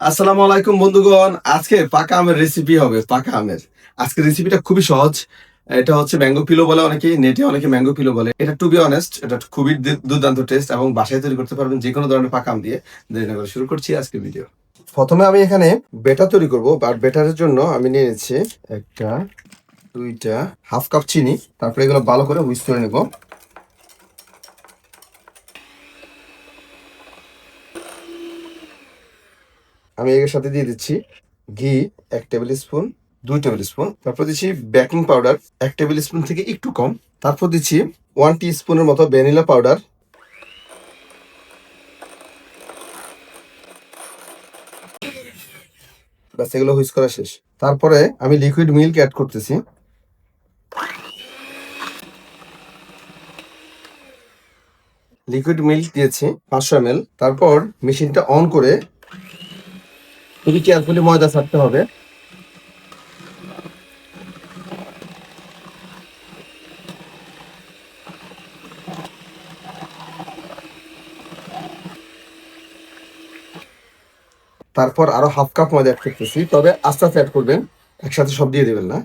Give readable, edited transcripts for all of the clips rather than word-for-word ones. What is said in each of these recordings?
আসসালামু আলাইকুম বন্ধুগণ। আজকে পাকা আমের রেসিপি হবে। পাকা আমের আজকের রেসিপিটা খুবই সহজ। এটা হচ্ছে ম্যাঙ্গো পিলো বলে, অনেকে নেটে অনেকে ম্যাঙ্গো পিলো বলে। এটা টু বি অনেস্ট এটা খুবই দুর্দান্ত টেস্ট এবং বাসায় তৈরি করতে পারবেন যে কোনো ধরনের পাকা আম দিয়ে। দেরি না করে শুরু করছি আজকের ভিডিও। প্রথমে আমি এখানে বেটার তৈরি করব। বাট বেটারের জন্য আমি নিয়ে নিচ্ছি একটা, দুইটা, হাফ কাপ চিনি। তারপরে এগুলো ভালো করে হুইস্ক করে নেব। আমি এর সাথে দিয়ে দিচ্ছি ঘি 1 টেবিল স্পুন, 2 টেবিল স্পুন। তারপর দিচ্ছি বেকিং পাউডার 1 টেবিল স্পুন থেকে একটু কম। তারপর দিচ্ছি 1 টিস্পুনের মতো ভ্যানিলা পাউডার। ব্যাস, এগুলো হুইস্ক করা শেষ। তারপরে আমি লিকুইড মিল্ক অ্যাড করতেছি। লিকুইড মিল্ক দিয়েছি 500 ml। তারপর মেশিনটা অন করে খুবই কেয়ারফুলি ময়দা ছাড়তে হবে। তারপর আরো হাফ কাপ ময়দা অ্যাড করতেছি, তবে আস্তে আস্তে অ্যাড করবেন, একসাথে সব দিয়ে দেবেন না।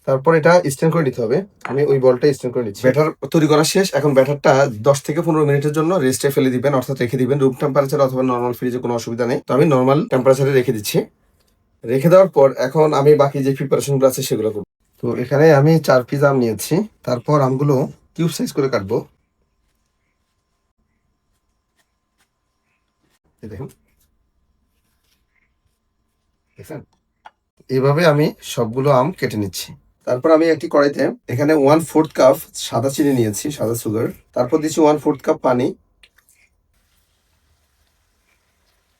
তারপর এটা স্ট্যান্ড করে নিতে হবে। আমি ওই বলটা স্ট্যান্ড করে নিচ্ছি। ব্যাটার তৈরি করা শেষ। এখন ব্যাটারটা 10 থেকে 15 মিনিটের জন্য রেস্টে ফেলে দিবেন, অর্থাৎ রেখে দিবেন রুম টেম্পারেচার অথবা নর্মাল ফ্রিজে, কোনো অসুবিধা নেই। তো আমি নর্মাল টেম্পারেচারে রেখে দিচ্ছি। রেখে দেওয়ার পর এখন আমি বাকি যে প্রিপারেশনগুলো আছে সেগুলো করব। তো এখানে আমি 4 পিস আম নিয়েছি। তারপর আমগুলো কিউব সাইজ করে কাটবো। এই দেখুন, দেখছেন? এইভাবে আমি সবগুলো আম কেটে নিচ্ছি। তারপর আমি একটি কড়াইতে এখানে 1/4 কাপ সাদা চিনি নিয়েছি, সাদা সুগার। তারপর দিচ্ছি 1/4 কাপ পানি।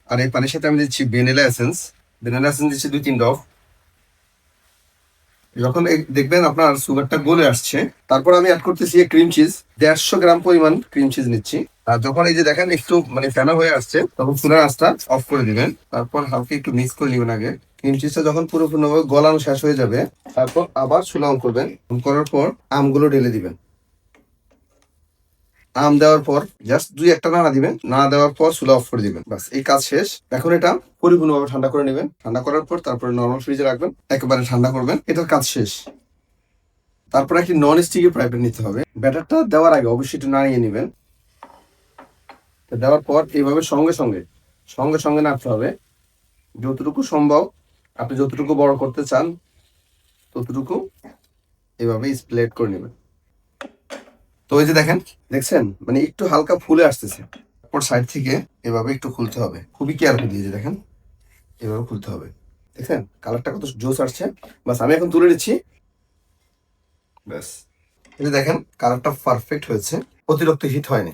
আর এই পানির সাথে আমি দিচ্ছি ভ্যানিলা এসেন্স। ভ্যানিলা এসেন্স দিচ্ছি 2-3 ড্রপ। যখন দেখবেন আপনার সুগারটা গলে আসছে, তারপর আমি অ্যাড করতেছি ক্রিম চিজ। 150 গ্রাম পরিমাণ ক্রিম চিজ নিচ্ছি। আর যখন এই যে দেখেন একটু ফেনা হয়ে আসছে, তখন চুলার আঁচটা অফ করে দিবেন। তারপর হালকা একটু মিক্স করে নেবেন আগে। ক্রিম চিজটা যখন পুরোপুরিভাবে গলানো শেষ হয়ে যাবে, তারপর আবার চুলা অন করবেন। অন করার পর আমগুলো ঢেলে দিবেন। আম দেওয়ার পর জাস্ট 2-1টা নাড়া দিবেন। নাড়া দেওয়ার পর চুলা অফ করে দিবেন। বাস, এই কাজ শেষ। এখন এটা পরিপূর্ণভাবে ঠান্ডা করে নেবেন। ঠান্ডা করার পর তারপরে নর্মাল ফ্রিজে রাখবেন, একেবারে ঠান্ডা করবেন। এটার কাজ শেষ। তারপর একটি নন স্টিকি ফ্রাই প্যান নিতে হবে। ব্যাটারটা দেওয়ার আগে অবশ্যই একটু নাড়িয়ে নেবেন। দেওয়ার পর এইভাবে সঙ্গে সঙ্গে সঙ্গে সঙ্গে নাড়তে হবে। যতটুকু সম্ভব আপনি যতটুকু বড় করতে চান ততটুকু এভাবে স্প্লেট করে নেবেন। তো এই যে দেখেন, দেখছেন একটু হালকা ফুলে আসতেছে। তারপর সাইড থেকে এভাবে একটু খুলতে হবে, খুবই কেয়ারফুল দিয়ে, যে দেখেন এভাবে খুলতে হবে। দেখছেন কালারটা কত জোস আসছে। বাস, আমি এখন তুলে নিচ্ছি। ব্যাস, এই যে দেখেন কালারটা পারফেক্ট হয়েছে, অতিরিক্ত হিট হয়নি।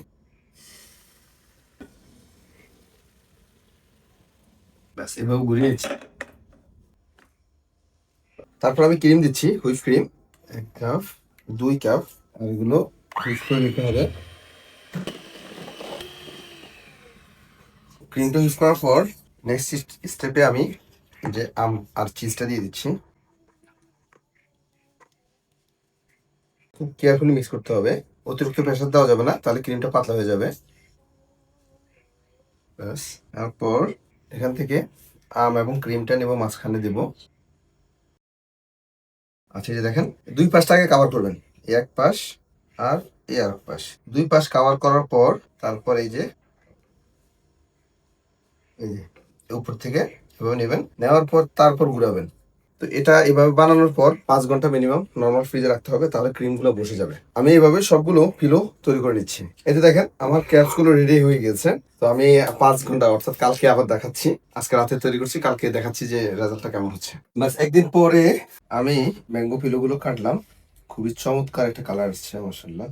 ব্যাস, এভাবে ঘুরিয়ে নিচ্ছি। তারপর আমি ক্রিম দিচ্ছি, হুইপ ক্রিম 1 কাপ, 2 কাপ। আর এগুলো মিক্স করে নিতে হবে। ক্রিমটা ইউজ করার পর নেক্সট স্টেপে আমি যে আম আর চিজটা দিয়ে দিচ্ছি। খুব কেয়ারফুলি মিক্স করতে হবে, অতিরিক্ত প্রেসার দেওয়া যাবে না, তাহলে ক্রিমটা পাতলা হয়ে যাবে। ব্যাস, তারপর এখান থেকে আম এবং ক্রিমটা নেব, মাঝখানে দেব। আচ্ছা, এই যে দেখেন 2 পাশটাকে কাভার করবেন, এক পাশ আর এই আর এক পাশ। 2 পাশ কাভার করার পর তারপর এই যে উপর থেকে এভাবে নেবেন, নেওয়ার পর তারপর ঘুরাবেন। তো এটা এভাবে বানানোর পর 5 ঘন্টা মিনিমাম নর্মাল ফ্রিজে রাখতে হবে, তাহলে ক্রিমগুলো বসে যাবে। আমি এইভাবে সবগুলো ফিলো তৈরি করে নিচ্ছি। এতে দেখেন আমার ক্যাপসগুলো রেডি হয়ে গেছে। তো আমি 5 ঘন্টা, অর্থাৎ কালকে আবার দেখাচ্ছি। আজকে রাতে তৈরি করছি, কালকে দেখাচ্ছি যে রেজাল্টটা কেমন হচ্ছে। বাস, একদিন পরে আমি ম্যাঙ্গো ফিলোগুলো কাটলাম। খুবই চমৎকার একটা কালার আসছে মাশাআল্লাহ।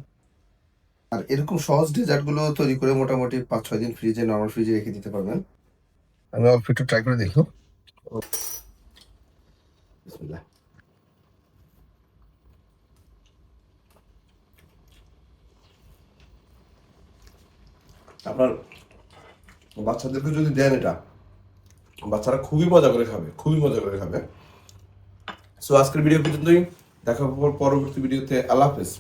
আর এরকম সহজ ডেজার্ট গুলো তৈরি করে মোটামুটি 5-6 দিন ফ্রিজে, নর্মাল ফ্রিজে রেখে দিতে পারবেন। আমি অল্প একটু ট্রাই করে দেখো। বিসমিল্লাহ। আপনার বাচ্চাদেরকে যদি দেন, এটা বাচ্চারা খুবই মজা করে খাবে, খুবই মজা করে খাবে। সো আজকের ভিডিও পর্যন্তই, দেখা হবে পরবর্তী ভিডিওতে। আল্লাহ হাফেজ।